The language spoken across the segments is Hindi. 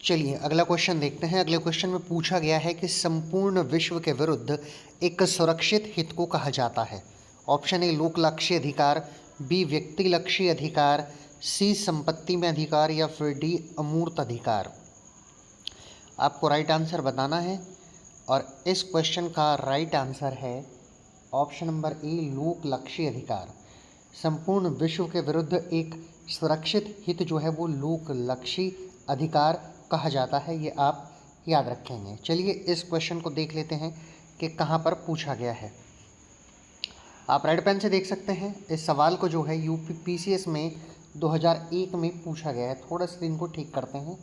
चलिए अगला क्वेश्चन देखते हैं। अगले क्वेश्चन में पूछा गया है कि संपूर्ण विश्व के विरुद्ध एक सुरक्षित हित को कहा जाता है। ऑप्शन ए लोक लक्ष्य अधिकार, बी व्यक्ति लक्ष्य अधिकार, सी संपत्ति में अधिकार या फिर डी अमूर्त अधिकार। आपको राइट आंसर बताना है और इस क्वेश्चन का राइट आंसर है ऑप्शन नंबर ए लोक लक्ष्य अधिकार। संपूर्ण विश्व के विरुद्ध एक सुरक्षित हित जो है वो लोक लक्ष्य अधिकार कहा जाता है, ये आप याद रखेंगे। चलिए इस क्वेश्चन को देख लेते हैं कि कहाँ पर पूछा गया है। आप रेड पेन से देख सकते हैं इस सवाल को जो है यूपीपीसीएस में 2001 में पूछा गया है। थोड़ा स्क्रीन को ठीक करते हैं।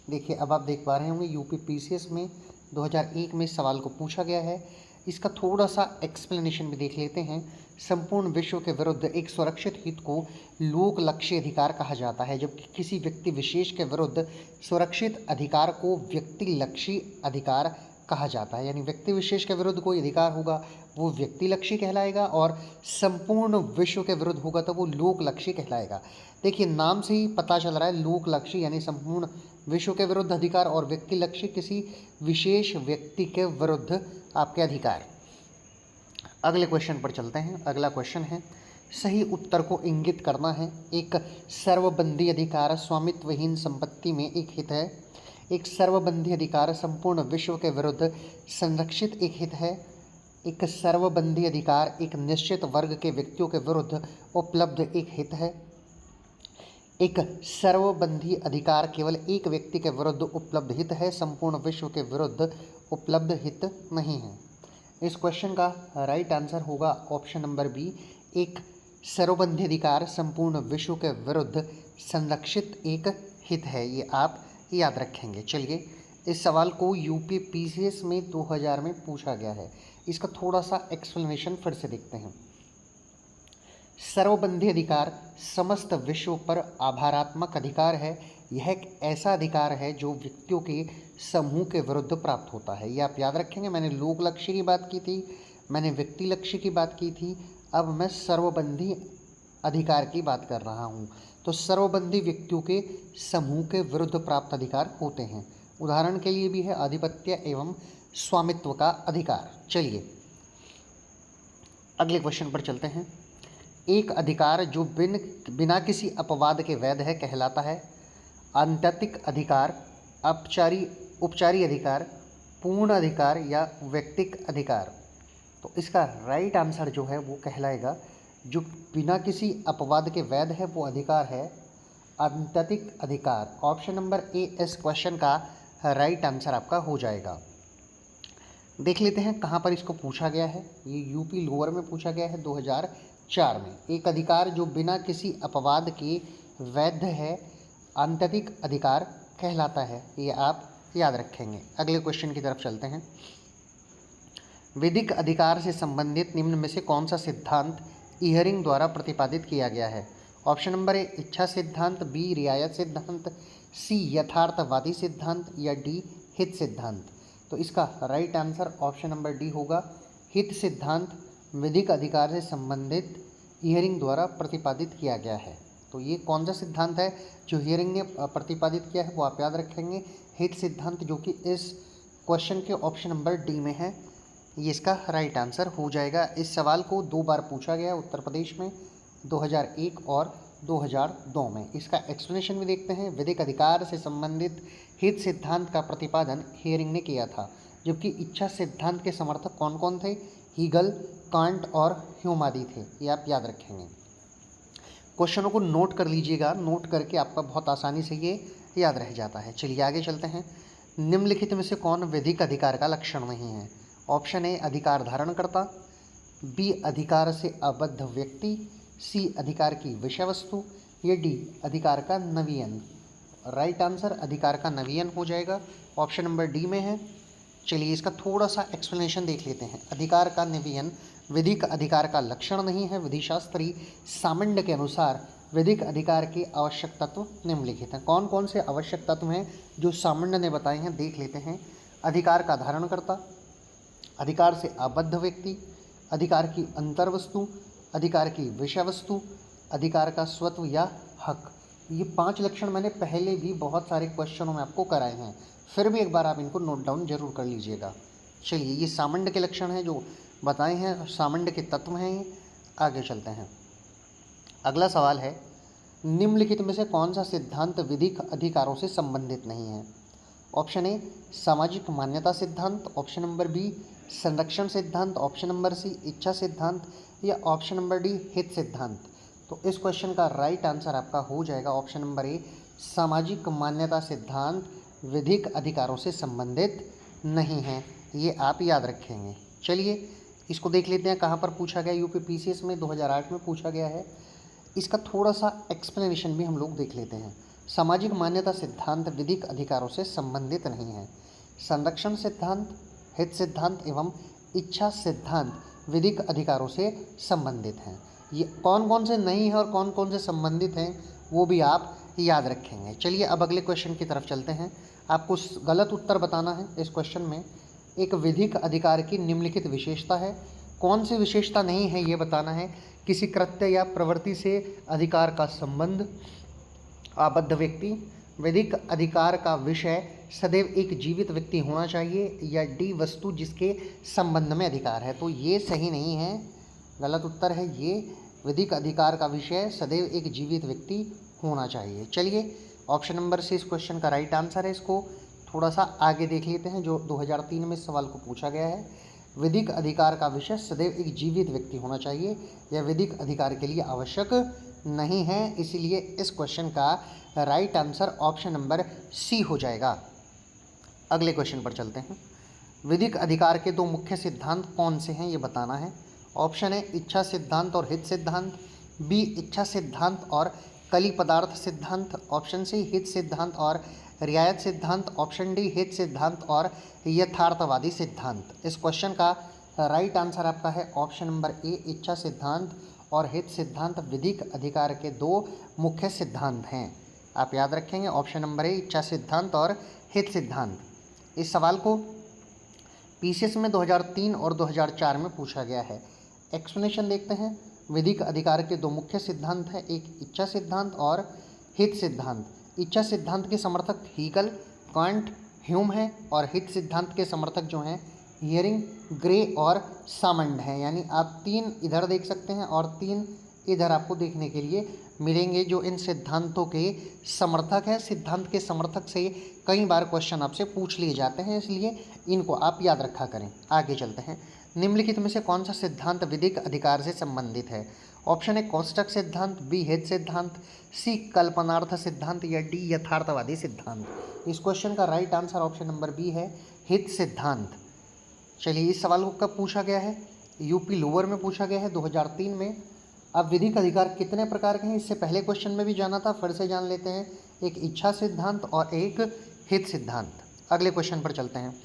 देखिए अब आप देख पा रहे होंगे यूपीपीसीएस में 2001 में इस सवाल को पूछा गया है। इसका थोड़ा सा एक्सप्लेनेशन भी देख लेते हैं। संपूर्ण विश्व के विरुद्ध एक सुरक्षित हित को लोक लक्ष्य अधिकार कहा जाता है, जबकि किसी व्यक्ति विशेष के विरुद्ध सुरक्षित अधिकार को व्यक्ति लक्ष्य अधिकार कहा जाता है। यानी व्यक्ति विशेष के विरुद्ध कोई अधिकार होगा वो व्यक्ति लक्ष्य कहलाएगा और संपूर्ण विश्व के विरुद्ध होगा तो वो लोक लक्ष्य कहलाएगा। देखिए नाम से ही पता चल रहा है लोक लक्ष्य यानी संपूर्ण विश्व के विरुद्ध अधिकार और व्यक्ति लक्ष्य किसी विशेष व्यक्ति के विरुद्ध आपके अधिकार। अगले क्वेश्चन पर चलते हैं। अगला क्वेश्चन है सही उत्तर को इंगित करना है। एक सर्वबंधी अधिकार स्वामित्वहीन संपत्ति में एक हित है। एक सर्वबंधी अधिकार संपूर्ण विश्व के विरुद्ध संरक्षित एक हित है। एक सर्वबंधी अधिकार एक निश्चित वर्ग के व्यक्तियों के विरुद्ध उपलब्ध एक हित है। एक सर्वबंधी अधिकार केवल एक व्यक्ति के विरुद्ध उपलब्ध हित है, संपूर्ण विश्व के विरुद्ध उपलब्ध हित नहीं है। इस क्वेश्चन का राइट आंसर होगा ऑप्शन नंबर बी एक सर्वबंधी अधिकार संपूर्ण विश्व के विरुद्ध संरक्षित एक हित है, ये आप याद रखेंगे। चलिए इस सवाल को यूपीपीसीएस में 2000 में पूछा गया है। इसका थोड़ा सा एक्सप्लेनेशन फिर से देखते हैं। सर्वबंधी अधिकार समस्त विश्व पर आभारात्मक अधिकार है। यह एक ऐसा अधिकार है जो व्यक्तियों के समूह के विरुद्ध प्राप्त होता है, ये आप याद रखेंगे। मैंने लोक लक्ष्य की बात की थी, मैंने व्यक्ति लक्ष्य की बात की थी, अब मैं सर्वबंधी अधिकार की बात कर रहा हूँ। तो सर्वबंधी व्यक्तियों के समूह के विरुद्ध प्राप्त अधिकार होते हैं। उदाहरण के लिए भी है आधिपत्य एवं स्वामित्व का अधिकार। चलिए अगले क्वेश्चन पर चलते हैं। एक अधिकार जो बिना किसी अपवाद के वैध है कहलाता है। आंतरिक अधिकार, उपचारी अधिकार, पूर्ण अधिकार या व्यक्तिक अधिकार। तो इसका राइट आंसर जो है वो कहलाएगा जो बिना किसी अपवाद के वैध है वो अधिकार है आंतरिक अधिकार। ऑप्शन नंबर ए इस क्वेश्चन का राइट आंसर आपका हो जाएगा। देख लेते हैं कहाँ पर इसको पूछा गया है। ये यूपी लोअर में पूछा गया है 2004 में। एक अधिकार जो बिना किसी अपवाद के वैध है आंतरिक अधिकार कहलाता है, ये आप याद रखेंगे। अगले क्वेश्चन की तरफ चलते हैं। विधिक अधिकार से संबंधित निम्न में से कौन सा सिद्धांत इहरिंग द्वारा प्रतिपादित किया गया है। ऑप्शन नंबर ए इच्छा सिद्धांत, बी रियायत सिद्धांत, सी यथार्थवादी सिद्धांत या डी हित सिद्धांत। तो इसका right answer option number D होगा हित सिद्धांत। विधिक अधिकार से संबंधित इहरिंग द्वारा प्रतिपादित किया गया है। तो ये कौन सा सिद्धांत है जो हियरिंग ने प्रतिपादित किया है वो आप याद रखेंगे हित सिद्धांत, जो कि इस क्वेश्चन के ऑप्शन नंबर डी में है। ये इसका राइट आंसर हो जाएगा। इस सवाल को 2 बार पूछा गया है उत्तर प्रदेश में 2001 और 2002 में। इसका एक्सप्लेनेशन भी देखते हैं। विधिक अधिकार से संबंधित हित सिद्धांत का प्रतिपादन हियरिंग ने किया था, जबकि इच्छा सिद्धांत के समर्थक कौन कौन थे, हीगल, कांट और ह्यूम आदि थे, ये आप याद रखेंगे। क्वेश्चनों को नोट कर लीजिएगा, नोट करके आपका बहुत आसानी से ये याद रह जाता है। चलिए आगे चलते हैं। निम्नलिखित में से कौन विधिक अधिकार का लक्षण नहीं है। ऑप्शन ए अधिकार धारण करता, बी अधिकार से अबद्ध व्यक्ति, सी अधिकार की विषय वस्तु या डी अधिकार का नवीन। राइट आंसर अधिकार का नवीन हो जाएगा, ऑप्शन नंबर डी में है। चलिए इसका थोड़ा सा एक्सप्लेनेशन देख लेते हैं। अधिकार का नवीन विधिक अधिकार का लक्षण नहीं है। विधिशास्त्री सामंड के अनुसार विधिक अधिकार के आवश्यक तत्व निम्नलिखित हैं। कौन कौन से आवश्यक तत्व हैं जो सामंड ने बताए हैं, देख लेते हैं। अधिकार का धारणकर्ता, अधिकार से आबद्ध व्यक्ति, अधिकार की अंतर्वस्तु, अधिकार की विषय वस्तु, अधिकार का स्वत्व या हक। ये 5 लक्षण मैंने पहले भी बहुत सारे क्वेश्चनों में आपको कराए हैं, फिर भी एक बार आप इनको नोट डाउन जरूर कर लीजिएगा। चलिए, ये सामंड के लक्षण हैं जो बताए हैं, सामंड के तत्व हैं ये। आगे चलते हैं। अगला सवाल है, निम्नलिखित में से कौन सा सिद्धांत विधिक अधिकारों से संबंधित नहीं है? ऑप्शन ए सामाजिक मान्यता सिद्धांत, ऑप्शन नंबर बी संरक्षण सिद्धांत, ऑप्शन नंबर सी इच्छा सिद्धांत, या ऑप्शन नंबर डी हित सिद्धांत। तो इस क्वेश्चन का राइट आंसर आपका हो जाएगा ऑप्शन नंबर ए सामाजिक मान्यता सिद्धांत विधिक अधिकारों से संबंधित नहीं है। ये आप याद रखेंगे। चलिए, इसको देख लेते हैं कहाँ पर पूछा गया। यूपी पीसीएस में 2008 में पूछा गया है। इसका थोड़ा सा एक्सप्लेनेशन भी हम लोग देख लेते हैं। सामाजिक मान्यता सिद्धांत विधिक अधिकारों से संबंधित नहीं है। संरक्षण सिद्धांत, हित सिद्धांत एवं इच्छा सिद्धांत विधिक अधिकारों से संबंधित हैं। ये कौन कौन से नहीं हैं और कौन कौन से संबंधित हैं वो भी आप याद रखेंगे। चलिए, अब अगले क्वेश्चन की तरफ चलते हैं। आपको गलत उत्तर बताना है इस क्वेश्चन में। एक विधिक अधिकार की निम्नलिखित विशेषता है। कौन सी विशेषता नहीं है ये बताना है। किसी कृत्य या प्रवृत्ति से अधिकार का संबंध, आबद्ध व्यक्ति, विधिक अधिकार का विषय सदैव एक जीवित व्यक्ति होना चाहिए, या डी वस्तु जिसके संबंध में अधिकार है। तो ये सही नहीं है, गलत उत्तर है ये। विधिक अधिकार का विषय सदैव एक जीवित व्यक्ति होना चाहिए। चलिए, ऑप्शन नंबर सी इस क्वेश्चन का राइट आंसर है। इसको थोड़ा सा आगे देख लेते हैं जो 2003 में इस सवाल को पूछा गया है। विधिक अधिकार का विषय सदैव एक जीवित व्यक्ति होना चाहिए, यह विधिक अधिकार के लिए आवश्यक नहीं है, इसीलिए इस क्वेश्चन का right answer option number C हो जाएगा। अगले क्वेश्चन पर चलते हैं। विधिक अधिकार के दो मुख्य सिद्धांत कौन से हैं ये बताना है। ऑप्शन है इच्छा सिद्धांत और हित सिद्धांत, बी इच्छा सिद्धांत और कली पदार्थ सिद्धांत, ऑप्शन सी हित सिद्धांत और रियायत सिद्धांत, ऑप्शन डी हित सिद्धांत और यथार्थवादी सिद्धांत। इस क्वेश्चन का राइट आंसर आपका है ऑप्शन नंबर ए इच्छा सिद्धांत और हित सिद्धांत विधिक अधिकार के दो मुख्य सिद्धांत हैं। आप याद रखेंगे ऑप्शन नंबर ए इच्छा सिद्धांत और हित सिद्धांत। इस सवाल को पीसीएस में 2003 और 2004 में पूछा गया है। एक्सप्लेनेशन देखते हैं। विधिक अधिकार के दो मुख्य सिद्धांत हैं, एक इच्छा सिद्धांत और हित सिद्धांत। इच्छा सिद्धांत के समर्थक हीगल, कांट, ह्यूम हैं और हित सिद्धांत के समर्थक जो हैं हियरिंग, ग्रे और सामंड हैं। यानी आप 3 इधर देख सकते हैं और 3 इधर आपको देखने के लिए मिलेंगे जो इन सिद्धांतों के समर्थक हैं। सिद्धांत के समर्थक से कई बार क्वेश्चन आपसे पूछ लिए जाते हैं, इसलिए इनको आप याद रखा करें। आगे चलते हैं। निम्नलिखित में से कौन सा सिद्धांत विधिक अधिकार से संबंधित है? ऑप्शन ए कोष्टक सिद्धांत, बी हित सिद्धांत, सी कल्पनार्थ सिद्धांत, या डी यथार्थवादी सिद्धांत। इस क्वेश्चन का right answer option number B है हित सिद्धांत। चलिए, इस सवाल को कब पूछा गया है? यूपी लोअर में पूछा गया है 2003 में। अब विधिक अधिकार कितने प्रकार के हैं इससे पहले क्वेश्चन में भी जाना था, फिर से जान लेते हैं। एक इच्छा सिद्धांत और एक हित सिद्धांत। अगले क्वेश्चन पर चलते हैं।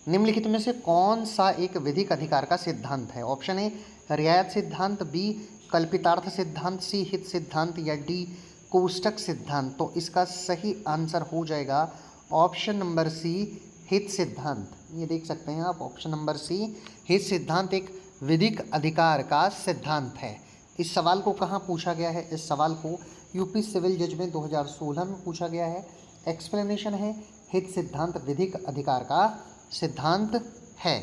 निम्नलिखित में से कौन सा एक विधिक अधिकार का सिद्धांत है? ऑप्शन ए रियायत सिद्धांत, बी कल्पितार्थ सिद्धांत, सी हित सिद्धांत, या डी कोष्टक सिद्धांत। तो इसका सही आंसर हो जाएगा ऑप्शन नंबर सी हित सिद्धांत। ये देख सकते हैं आप, ऑप्शन नंबर सी हित सिद्धांत एक विधिक अधिकार का सिद्धांत है। इस सवाल को कहाँ पूछा गया है? इस सवाल को यूपी सिविल जज में 2016 में पूछा गया है। एक्सप्लेनेशन है हित सिद्धांत विधिक अधिकार का सिद्धांत है।